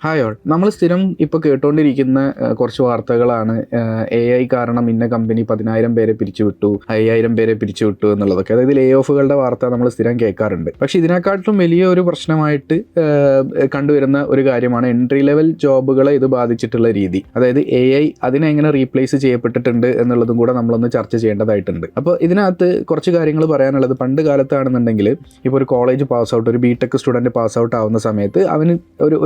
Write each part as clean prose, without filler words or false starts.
Hi all. നമ്മൾ സ്ഥിരം ഇപ്പോൾ കേട്ടുകൊണ്ടിരിക്കുന്ന കുറച്ച് വാർത്തകളാണ് AI കാരണം ഇന്ന കമ്പനി 10,000 പേരെ പിരിച്ചുവിട്ടു, 5,000 പേരെ പിരിച്ചുവിട്ടു എന്നുള്ളതൊക്കെ. അതായത് ലേ ഓഫുകളുടെ വാർത്ത നമ്മൾ സ്ഥിരം കേൾക്കാറുണ്ട്. പക്ഷേ ഇതിനെക്കാട്ടിലും വലിയ ഒരു പ്രശ്നമായിട്ട് കണ്ടുവരുന്ന ഒരു കാര്യമാണ് എൻട്രി ലെവൽ ജോബുകളെ ഇത് ബാധിച്ചിട്ടുള്ള രീതി. അതായത് AI അതിനെ എങ്ങനെ റീപ്ലേസ് ചെയ്യപ്പെട്ടിട്ടുണ്ട് എന്നുള്ളതും കൂടെ നമ്മളൊന്ന് ചർച്ച ചെയ്യേണ്ടതായിട്ടുണ്ട്. അപ്പോൾ ഇതിനകത്ത് കുറച്ച് കാര്യങ്ങൾ പറയാനുള്ളത്, പണ്ട് കാലത്താണെന്നുണ്ടെങ്കിൽ ഇപ്പോൾ ഒരു കോളേജ് പാസ് ഔട്ട്, ഒരു BTech സ്റ്റുഡൻറ്റ് പാസ് ഔട്ട് ആവുന്ന സമയത്ത് അവന്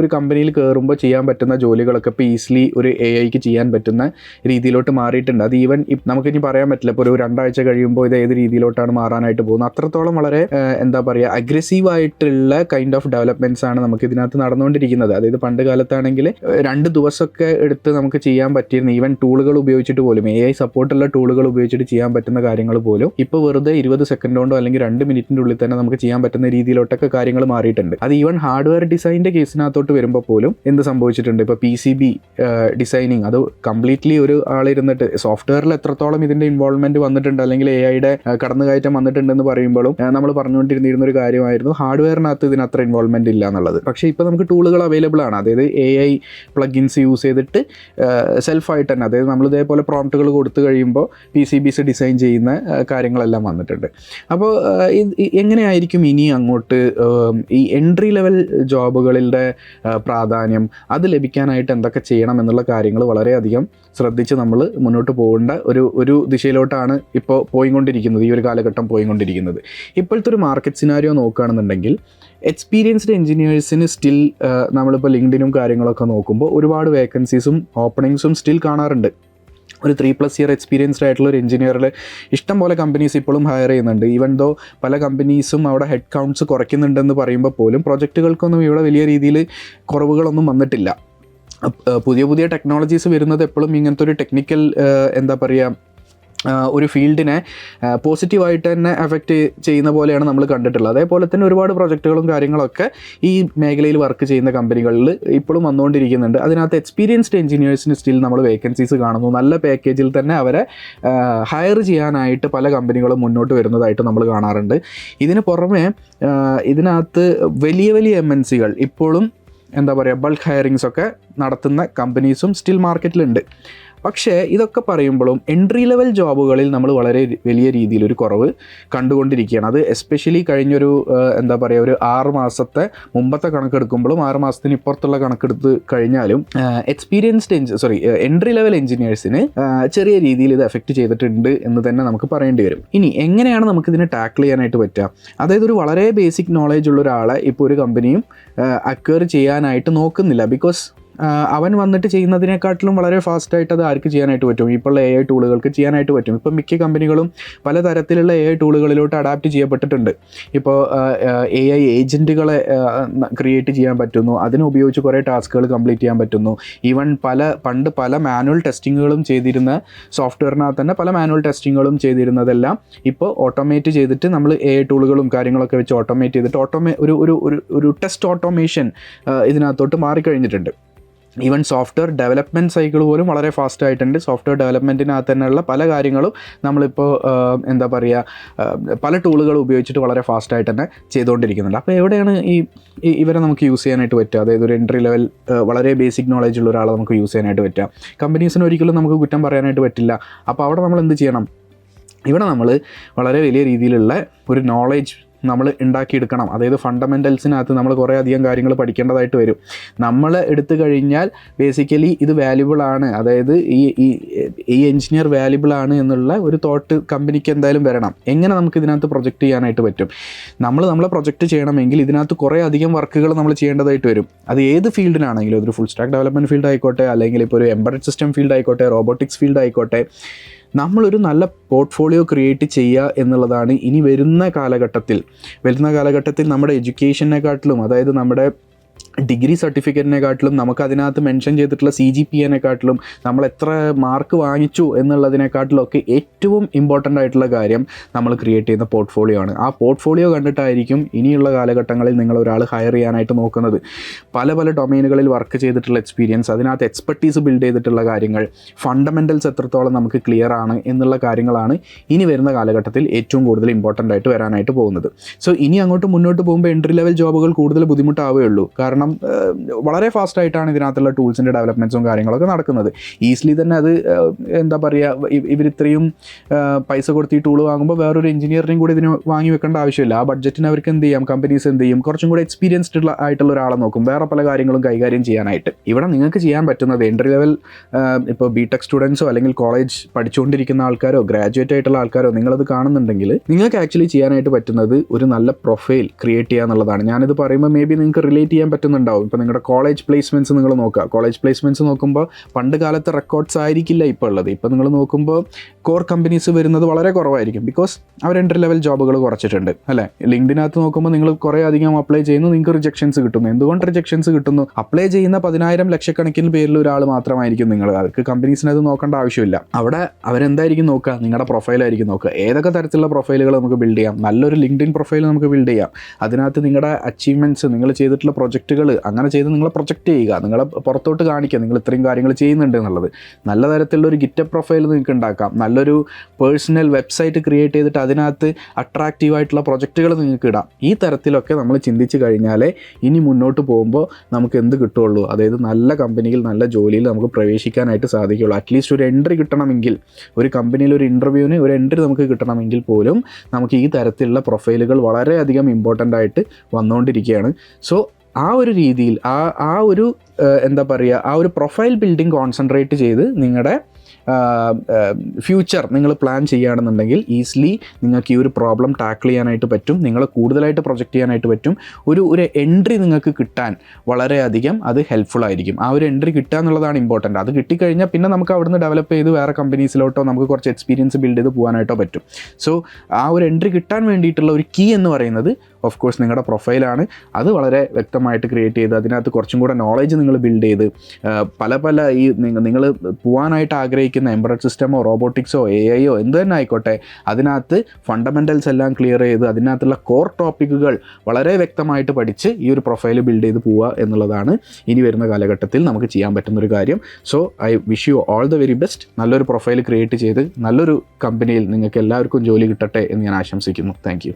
ഒരു കമ്പനിയിൽ കയറുമ്പോൾ ചെയ്യാൻ പറ്റുന്ന ജോലികളൊക്കെ ഇപ്പോൾ ഈസിലി ഒരു AIക്ക് ചെയ്യാൻ പറ്റുന്ന രീതിയിലോട്ട് മാറിയിട്ടുണ്ട്. അത് ഈവൻ നമുക്കിനി പറയാൻ പറ്റില്ല, ഇപ്പോൾ ഒരു 2 ആഴ്ച കഴിയുമ്പോൾ ഇത് ഏത് രീതിയിലോട്ടാണ് മാറാനായിട്ട് പോകുന്നത്. അത്രത്തോളം വളരെ എന്താ പറയുക, അഗ്രസീവായിട്ടുള്ള കൈൻഡ് ഓഫ് ഡെവലപ്മെൻറ്റ്സ് ആണ് നമുക്ക് ഇതിനകത്ത് നടന്നുകൊണ്ടിരിക്കുന്നത്. അതായത് പണ്ട് കാലത്താണെങ്കിൽ 2 ദിവസമൊക്കെ എടുത്ത് നമുക്ക് ചെയ്യാൻ പറ്റിയിരുന്ന ഈവൻ ടൂളുകൾ ഉപയോഗിച്ചിട്ട് പോലും, AI സപ്പോർട്ടുള്ള ടൂളുകൾ ഉപയോഗിച്ചിട്ട് ചെയ്യാൻ പറ്റുന്ന കാര്യങ്ങൾ പോലും ഇപ്പോൾ വെറുതെ 20 സെക്കൻഡ് കൊണ്ടോ അല്ലെങ്കിൽ 2 മിനിറ്റിൻ്റെ ഉള്ളിൽ തന്നെ നമുക്ക് ചെയ്യാൻ പറ്റുന്ന രീതിയിലോട്ടൊക്കെ കാര്യങ്ങൾ മാറിയിട്ടുണ്ട്. അത് ഈവൻ ഹാർഡ്വെയർ ഡിസൈനിൻ്റെ കേസിനകത്തോട്ട് വരുമ്പോൾ പോലും എന്ത് സംഭവിച്ചിട്ടുണ്ട്, ഇപ്പോൾ PCB ഡിസൈനിങ്, അത് കംപ്ലീറ്റ്ലി ഒരു ആളിരുന്നിട്ട് സോഫ്റ്റ്വെയറിൽ എത്രത്തോളം ഇതിൻ്റെ ഇൻവോൾവ്മെൻറ്റ് വന്നിട്ടുണ്ട് അല്ലെങ്കിൽ AI-യുടെ കടന്നുകയറ്റം വന്നിട്ടുണ്ടെന്ന് പറയുമ്പോഴും നമ്മൾ പറഞ്ഞുകൊണ്ടിരുന്ന ഒരു കാര്യമായിരുന്നു ഹാർഡ്വെയറിനകത്ത് ഇതിന് അത്ര ഇൻവോൾവ്മെൻറ്റ് ഇല്ല എന്നുള്ളത്. പക്ഷേ ഇപ്പോൾ നമുക്ക് ടൂളുകൾ അവൈലബിൾ ആണ്. അതായത് AI പ്ലഗിൻസ് യൂസ് ചെയ്തിട്ട് സെൽഫായിട്ട് തന്നെ, അതായത് നമ്മൾ ഇതേപോലെ പ്രോംപ്റ്റുകൾ കൊടുത്തു കഴിയുമ്പോൾ PCBs ഡിസൈൻ ചെയ്യുന്ന കാര്യങ്ങളെല്ലാം വന്നിട്ടുണ്ട്. അപ്പോൾ എങ്ങനെയായിരിക്കും ഇനി അങ്ങോട്ട് ഈ എൻട്രി ലെവൽ ജോബുകളുടെ പ്രാധാന്യം, അത് ലഭിക്കാനായിട്ട് എന്തൊക്കെ ചെയ്യണം എന്നുള്ള കാര്യങ്ങൾ വളരെയധികം ശ്രദ്ധിച്ച് നമ്മൾ മുന്നോട്ട് പോകേണ്ട ഒരു ദിശയിലോട്ടാണ് ഇപ്പോൾ പോയിക്കൊണ്ടിരിക്കുന്നത്, ഈ ഒരു കാലഘട്ടം പോയിക്കൊണ്ടിരിക്കുന്നത്. ഇപ്പോഴത്തെ ഒരു മാർക്കറ്റ് സിനാരിയോ നോക്കുകയാണെന്നുണ്ടെങ്കിൽ എക്സ്പീരിയൻസ്ഡ് എഞ്ചിനീയേഴ്സിന് സ്റ്റിൽ നമ്മളിപ്പോൾ ലിങ്ക്ഡിനും കാര്യങ്ങളൊക്കെ നോക്കുമ്പോൾ ഒരുപാട് വേക്കൻസീസും ഓപ്പണിങ്സും സ്റ്റിൽ കാണാറുണ്ട്. ഒരു 3+ ഇയർ എക്സ്പീരിയൻസ്ഡ് ആയിട്ടുള്ള ഒരു എഞ്ചിനീയറിൽ ഇഷ്ടം പോലെ കമ്പനീസ് ഇപ്പോഴും ഹയർ ചെയ്യുന്നുണ്ട്. ഈവൻ ദോ പല കമ്പനീസും അവിടെ ഹെഡ് കൗണ്ട്സ് കുറയ്ക്കുന്നുണ്ടെന്ന് പറയുമ്പോൾ പോലും പ്രൊജക്റ്റുകൾക്കൊന്നും ഇവിടെ വലിയ രീതിയിൽ കുറവുകളൊന്നും വന്നിട്ടില്ല. പുതിയ ടെക്നോളജീസ് വരുന്നത് എപ്പോഴും ഇങ്ങനത്തെ ഒരു ടെക്നിക്കൽ എന്താ പറയുക, ഒരു ഫീൽഡിനെ പോസിറ്റീവായിട്ട് തന്നെ എഫക്റ്റ് ചെയ്യുന്ന പോലെയാണ് നമ്മൾ കണ്ടിട്ടുള്ളത്. അതേപോലെ തന്നെ ഒരുപാട് പ്രൊജക്റ്റുകളും കാര്യങ്ങളൊക്കെ ഈ മേഖലയിൽ വർക്ക് ചെയ്യുന്ന കമ്പനികളിൽ ഇപ്പോഴും വന്നുകൊണ്ടിരിക്കുന്നുണ്ട്. അതിനകത്ത് എക്സ്പീരിയൻസ്ഡ് എഞ്ചിനീയേഴ്സിന് സ്റ്റിൽ നമ്മൾ വേക്കൻസീസ് കാണുന്നു. നല്ല പാക്കേജിൽ തന്നെ അവരെ ഹയർ ചെയ്യാനായിട്ട് പല കമ്പനികളും മുന്നോട്ട് വരുന്നതായിട്ട് നമ്മൾ കാണാറുണ്ട്. ഇതിന് പുറമെ ഇതിനകത്ത് വലിയ MNCകൾ ഇപ്പോഴും എന്താ പറയുക, ബൾക്ക് ഹയറിങ്സ് ഒക്കെ നടത്തുന്ന കമ്പനീസും സ്റ്റിൽ മാർക്കറ്റിലുണ്ട്. പക്ഷേ ഇതൊക്കെ പറയുമ്പോഴും എൻട്രി ലെവൽ ജോബുകളിൽ നമ്മൾ വളരെ വലിയ രീതിയിലൊരു കുറവ് കണ്ടുകൊണ്ടിരിക്കുകയാണ്. അത് എസ്പെഷ്യലി കഴിഞ്ഞൊരു എന്താ പറയുക, ഒരു 6 മാസത്തെ മുമ്പത്തെ കണക്കെടുക്കുമ്പോഴും 6 മാസത്തിന് ഇപ്പുറത്തുള്ള കണക്കെടുത്ത് കഴിഞ്ഞാലും എൻട്രി ലെവൽ എഞ്ചിനീയേഴ്സിന് ചെറിയ രീതിയിൽ ഇത് എഫക്റ്റ് ചെയ്തിട്ടുണ്ട് എന്ന് തന്നെ നമുക്ക് പറയേണ്ടി വരും. ഇനി എങ്ങനെയാണ് നമുക്കിതിനെ ടാക്കിൾ ചെയ്യാനായിട്ട് പറ്റുക? അതായത് ഒരു വളരെ ബേസിക് നോളേജ് ഉള്ള ഒരാളെ ഇപ്പോൾ ഒരു കമ്പനിയും അക്വയർ ചെയ്യാനായിട്ട് നോക്കുന്നില്ല. ബിക്കോസ് അവൻ വന്നിട്ട് ചെയ്യുന്നതിനെക്കാട്ടിലും വളരെ ഫാസ്റ്റായിട്ട് അത് ആർക്ക് ചെയ്യാനായിട്ട് പറ്റും? ഇപ്പോൾ AI ടൂളുകൾക്ക് ചെയ്യാനായിട്ട് പറ്റും. ഇപ്പം മിക്ക കമ്പനികളും പലതരത്തിലുള്ള AI ടൂളുകളിലോട്ട് അഡാപ്റ്റ് ചെയ്യപ്പെട്ടിട്ടുണ്ട്. ഇപ്പോൾ AI ഏജൻറ്റുകളെ ക്രിയേറ്റ് ചെയ്യാൻ പറ്റുന്നു, അതിനെ ഉപയോഗിച്ച് കുറേ ടാസ്കുകൾ കംപ്ലീറ്റ് ചെയ്യാൻ പറ്റുന്നു. ഈവൻ പണ്ട് പല മാനുവൽ ടെസ്റ്റിങ്ങുകളും ചെയ്തിരുന്ന സോഫ്റ്റ്വെയറിനകത്ത് തന്നെ പല മാനുവൽ ടെസ്റ്റിങ്ങുകളും ചെയ്തിരുന്നതെല്ലാം ഇപ്പോൾ ഓട്ടോമേറ്റ് ചെയ്തിട്ട് നമ്മൾ AI ടൂളുകളും കാര്യങ്ങളൊക്കെ വെച്ച് ഓട്ടോമേറ്റ് ചെയ്തിട്ട് ഒരു ടെസ്റ്റ് ഓട്ടോമേഷൻ ഇതിനകത്തോട്ട് മാറിക്കഴിഞ്ഞിട്ടുണ്ട്. ഈവൻ സോഫ്റ്റ്വെയർ ഡെവലപ്മെൻറ്റ് സൈക്കിൾ പോലും വളരെ ഫാസ്റ്റ് ആയിട്ടുണ്ട്. സോഫ്റ്റ്വെയർ ഡെവലപ്മെൻറ്റിനകത്ത് തന്നെയുള്ള പല കാര്യങ്ങളും നമ്മളിപ്പോൾ എന്താ പറയുക, പല ടൂളുകൾ ഉപയോഗിച്ചിട്ട് വളരെ ഫാസ്റ്റായിട്ട് തന്നെ ചെയ്തുകൊണ്ടിരിക്കുന്നുണ്ട്. അപ്പോൾ എവിടെയാണ് ഇവരെ നമുക്ക് യൂസ് ചെയ്യാനായിട്ട് പറ്റുക? അതായത് ഒരു എൻട്രി ലെവൽ വളരെ ബേസിക് നോളേജ് ഉള്ള ഒരാളെ നമുക്ക് യൂസ് ചെയ്യാനായിട്ട് പറ്റുക. കമ്പനീസിന് ഒരിക്കലും നമുക്ക് കുറ്റം പറയാനായിട്ട് പറ്റില്ല. അപ്പോൾ അവിടെ നമ്മൾ എന്ത് ചെയ്യണം? ഇവിടെ നമ്മൾ വളരെ വലിയ രീതിയിലുള്ള ഒരു നോളേജ് നമ്മൾ ഉണ്ടാക്കിയെടുക്കണം. അതായത് ഫണ്ടമെൻ്റൽസിനകത്ത് നമ്മൾ കുറേ അധികം കാര്യങ്ങൾ പഠിക്കേണ്ടതായിട്ട് വരും. നമ്മൾ എടുത്തു കഴിഞ്ഞാൽ ബേസിക്കലി ഇത് വാല്യുബിളാണ്, അതായത് ഈ എഞ്ചിനീയർ വാല്യുബിളാണ് എന്നുള്ള ഒരു തോട്ട് കമ്പനിക്ക് എന്തായാലും വരണം. എങ്ങനെ നമുക്ക് ഇതിനകത്ത് പ്രൊജക്റ്റ് ചെയ്യാനായിട്ട് പറ്റും? നമ്മളെ പ്രൊജക്റ്റ് ചെയ്യണമെങ്കിൽ ഇതിനകത്ത് കുറേ അധികം വർക്കുകൾ നമ്മൾ ചെയ്യേണ്ടതായിട്ട് വരും. അത് ഏത് ഫീൽഡിനാണെങ്കിലും, ഒരു ഫുൾ സ്റ്റാക്ക് ഡെവലപ്മെൻറ്റ് ഫീൽഡ് ആയിക്കോട്ടെ, അല്ലെങ്കിൽ ഇപ്പോൾ ഒരു എംബഡഡ് സിസ്റ്റം ഫീൽഡ് ആയിക്കോട്ടെ, റോബോട്ടിക്സ് ഫീൽഡ് ആയിക്കോട്ടെ, നമ്മളൊരു നല്ല പോർട്ട്ഫോളിയോ ക്രിയേറ്റ് ചെയ്യുക എന്നുള്ളതാണ് ഇനി വരുന്ന കാലഘട്ടത്തിൽ നമ്മുടെ എഡ്യൂക്കേഷനെക്കാട്ടിലും, അതായത് നമ്മുടെ ഡിഗ്രി സർട്ടിഫിക്കറ്റിനെക്കാട്ടിലും നമുക്കതിനകത്ത് മെൻഷൻ ചെയ്തിട്ടുള്ള CGPA-നെക്കാട്ടിലും നമ്മൾ എത്ര മാർക്ക് വാങ്ങിച്ചു എന്നുള്ളതിനെക്കാട്ടിലൊക്കെ ഏറ്റവും ഇമ്പോർട്ടൻ്റ് ആയിട്ടുള്ള കാര്യം നമ്മൾ ക്രിയേറ്റ് ചെയ്യുന്ന പോർട്ട്ഫോളിയോ ആണ്. ആ പോർട്ട്ഫോളിയോ കണ്ടിട്ടായിരിക്കും ഇനിയുള്ള കാലഘട്ടങ്ങളിൽ നിങ്ങൾ ഒരാൾ ഹയർ ചെയ്യാനായിട്ട് നോക്കുന്നത്. പല ഡൊമൈനുകളിൽ വർക്ക് ചെയ്തിട്ടുള്ള എക്സ്പീരിയൻസ്, അതിനകത്ത് എക്സ്പെർട്ടീസ് ബിൽഡ് ചെയ്തിട്ടുള്ള കാര്യങ്ങൾ, ഫണ്ടമെൻ്റൽസ് എത്രത്തോളം നമുക്ക് ക്ലിയർ ആണ് എന്നുള്ള കാര്യങ്ങളാണ് ഇനി വരുന്ന കാലഘട്ടത്തിൽ ഏറ്റവും കൂടുതൽ ഇമ്പോർട്ടൻ്റ് ആയിട്ട് വരാനായിട്ട് പോകുന്നത്. സോ ഇനി അങ്ങോട്ട് മുന്നോട്ട് പോകുമ്പോൾ എൻട്രി ലെവൽ ജോബുകൾ കൂടുതൽ ബുദ്ധിമുട്ടാവുകയുള്ളൂ. കാരണം കാരണം വളരെ ഫാസ്റ്റായിട്ടാണ് ഇതിനകത്തുള്ള ടൂൾസിൻ്റെ ഡെവലപ്മെൻറ്റ്സും കാര്യങ്ങളൊക്കെ നടക്കുന്നത്. ഈസിലി തന്നെ അത് എന്താ പറയുക, ഇവരിത്രയും പൈസ കൊടുത്ത് ഈ ടൂൾ വാങ്ങുമ്പോൾ വേറൊരു എഞ്ചിനീയറിനെയും കൂടി ഇതിന് വാങ്ങി വെക്കേണ്ട ആവശ്യമില്ല. ആ ബഡ്ജറ്റിന് അവർക്ക് എന്ത് ചെയ്യാം, കമ്പനീസ് എന്ത് ചെയ്യും, കുറച്ചും കൂടി എക്സ്പീരിയൻസ്ഡ് ആയിട്ടുള്ള ഒരാളെ നോക്കും വേറെ പല കാര്യങ്ങളും കൈകാര്യം ചെയ്യാനായിട്ട്. ഇവിടെ നിങ്ങൾക്ക് ചെയ്യാൻ പറ്റുന്നത് എൻട്രി ലെവൽ ഇപ്പോൾ ബിടെക് സ്റ്റുഡൻസോ അല്ലെങ്കിൽ കോളേജ് പഠിച്ചുകൊണ്ടിരിക്കുന്ന ആൾക്കാരോ ഗ്രാജുവേറ്റ് ആയിട്ടുള്ള ആൾക്കാരോ നിങ്ങളത് കാണുന്നുണ്ടെങ്കിൽ നിങ്ങൾക്ക് ആക്ച്വലി ചെയ്യാനായിട്ട് പറ്റുന്നത് ഒരു നല്ല പ്രൊഫൈൽ ക്രിയേറ്റ് ചെയ്യുക എന്നുള്ളതാണ്. ഞാനിത് പറയുമ്പോൾ മേ ബി നിങ്ങൾക്ക് റിലേറ്റ് ചെയ്യാൻ പറ്റുന്നുണ്ടാവും. ഇപ്പോൾ നിങ്ങളുടെ കോളേജ് പ്ലേസ്മെൻറ്റ്സ് നിങ്ങൾ നോക്കുക. കോളേജ് പ്ലേസ്മെൻറ്റ്സ് നോക്കുമ്പോൾ പണ്ട് കാലത്തെ റെക്കോർഡ്സ് ആയിരിക്കില്ല ഇപ്പോൾ ഉള്ളത്. ഇപ്പോൾ നിങ്ങൾ നോക്കുമ്പോൾ കോർ കമ്പനീസ് വരുന്നത് വളരെ കുറവായിരിക്കും. ബിക്കോസ് അവർ എൻട്രി ലെവൽ ജോബുകൾ കുറച്ചിട്ടുണ്ട് അല്ലേ. ലിങ്ക്ഡിനകത്ത് നോക്കുമ്പോൾ നിങ്ങൾ കുറേ അധികം അപ്ലൈ ചെയ്യുന്നു, നിങ്ങൾക്ക് റിജക്ഷൻസ് കിട്ടുന്നു. എന്തുകൊണ്ട് റിജക്ഷൻസ് കിട്ടുന്നു? അപ്ലൈ ചെയ്യുന്ന 10,000 ലക്ഷക്കണക്കിന് പേരിൽ ഒരാൾ മാത്രമായിരിക്കും നിങ്ങൾ. അവർക്ക് കമ്പനീസിന് അത് നോക്കേണ്ട ആവശ്യമില്ല. അവിടെ അവരെന്തായിരിക്കും നോക്കുക? നിങ്ങളുടെ പ്രൊഫൈലായിരിക്കും നോക്കുക. ഏതൊക്കെ തരത്തിലുള്ള പ്രൊഫൈലുകൾ നമുക്ക് ബിൽഡ് ചെയ്യാം? നല്ലൊരു ലിങ്ക്ഡിൻ പ്രൊഫൈൽ നമുക്ക് ബിൽഡ് ചെയ്യാം. അതിനകത്ത് നിങ്ങളുടെ അച്ചീവ്മെൻറ്റ്സ്, നിങ്ങൾ ചെയ്തിട്ടുള്ള പ്രൊജക്റ്റുകൾ അങ്ങനെ ചെയ്ത് നിങ്ങളെ പ്രൊജക്റ്റ് ചെയ്യുക, നിങ്ങളെ പുറത്തോട്ട് കാണിക്കുക നിങ്ങൾ ഇത്രയും കാര്യങ്ങൾ ചെയ്യുന്നുണ്ട് എന്നുള്ളത്. നല്ല തരത്തിലുള്ള ഒരു ഗിറ്റപ്പ് പ്രൊഫൈൽ നിങ്ങൾക്ക് ഉണ്ടാക്കാം. നല്ലൊരു പേഴ്സണൽ വെബ്സൈറ്റ് ക്രിയേറ്റ് ചെയ്തിട്ട് അതിനകത്ത് അട്രാക്റ്റീവായിട്ടുള്ള പ്രൊജക്റ്റുകൾ നിങ്ങൾക്ക് ഇടാം. ഈ തരത്തിലൊക്കെ നമ്മൾ ചിന്തിച്ച് കഴിഞ്ഞാലേ ഇനി മുന്നോട്ട് പോകുമ്പോൾ നമുക്ക് എന്ത് കിട്ടുള്ളൂ, അതായത് നല്ല കമ്പനിയിൽ നല്ല ജോലിയിൽ നമുക്ക് പ്രവേശിക്കാനായിട്ട് സാധിക്കുകയുള്ളൂ. അറ്റ്ലീസ്റ്റ് ഒരു എൻട്രി കിട്ടണമെങ്കിൽ, ഒരു കമ്പനിയിൽ ഒരു ഇൻ്റർവ്യൂവിന് ഒരു എൻട്രി നമുക്ക് കിട്ടണമെങ്കിൽ പോലും നമുക്ക് ഈ തരത്തിലുള്ള പ്രൊഫൈലുകൾ വളരെയധികം ഇമ്പോർട്ടൻ്റ് ആയിട്ട് വന്നുകൊണ്ടിരിക്കുകയാണ്. സോ ആ ഒരു രീതിയിൽ ആ ഒരു എന്താ പറയുക, ആ ഒരു പ്രൊഫൈൽ ബിൽഡിംഗ് കോൺസെൻട്രേറ്റ് ചെയ്ത് നിങ്ങളുടെ ഫ്യൂച്ചർ നിങ്ങൾ പ്ലാൻ ചെയ്യുകയാണെന്നുണ്ടെങ്കിൽ ഈസിലി നിങ്ങൾക്ക് ഈ ഒരു പ്രോബ്ലം ടാക്കിൾ ചെയ്യാനായിട്ട് പറ്റും. നിങ്ങൾ കൂടുതലായിട്ട് പ്രൊജക്റ്റ് ചെയ്യാനായിട്ട് പറ്റും. ഒരു എൻട്രി നിങ്ങൾക്ക് കിട്ടാൻ വളരെയധികം അത് ഹെൽപ്ഫുൾ ആയിരിക്കും. ആ ഒരു എൻട്രി കിട്ടുക എന്നുള്ളതാണ് ഇമ്പോർട്ടൻ്റ്. അത് കിട്ടിക്കഴിഞ്ഞാൽ പിന്നെ നമുക്ക് അവിടുന്ന് ഡെവലപ്പ് ചെയ്ത് വേറെ കമ്പനീസിലോട്ടോ നമുക്ക് കുറച്ച് എക്സ്പീരിയൻസ് ബിൽഡ് ചെയ്ത് പോകാനായിട്ടോ പറ്റും. സോ ആ ഒരു എൻട്രി കിട്ടാൻ വേണ്ടിയിട്ടുള്ള ഒരു കീ എന്ന് പറയുന്നത് ഓഫ് കോഴ്സ് നിങ്ങളുടെ പ്രൊഫൈലാണ്. അത് വളരെ വ്യക്തമായിട്ട് ക്രിയേറ്റ് ചെയ്ത് അതിനകത്ത് കുറച്ചും കൂടെ നോളേജ് നിങ്ങൾ ബിൽഡ് ചെയ്ത് പല ഈ നിങ്ങൾ പോകാനായിട്ട് ആഗ്രഹിക്കുന്ന എംബഡഡ് സിസ്റ്റമോ റോബോട്ടിക്സോ AI എന്ത് തന്നെ ആയിക്കോട്ടെ, അതിനകത്ത് ഫണ്ടമെൻ്റൽസ് എല്ലാം ക്ലിയർ ചെയ്ത് അതിനകത്തുള്ള കോർ ടോപ്പിക്കുകൾ വളരെ വ്യക്തമായിട്ട് പഠിച്ച് ഈ ഒരു പ്രൊഫൈൽ ബിൽഡ് ചെയ്ത് പോവുക എന്നുള്ളതാണ് ഇനി വരുന്ന കാലഘട്ടത്തിൽ നമുക്ക് ചെയ്യാൻ പറ്റുന്നൊരു കാര്യം. So I wish you all the very best. നല്ലൊരു പ്രൊഫൈൽ ക്രിയേറ്റ് ചെയ്ത് നല്ലൊരു കമ്പനിയിൽ നിങ്ങൾക്ക് എല്ലാവർക്കും ജോലി കിട്ടട്ടെ എന്ന് ഞാൻ ആശംസിക്കുന്നു. Thank you.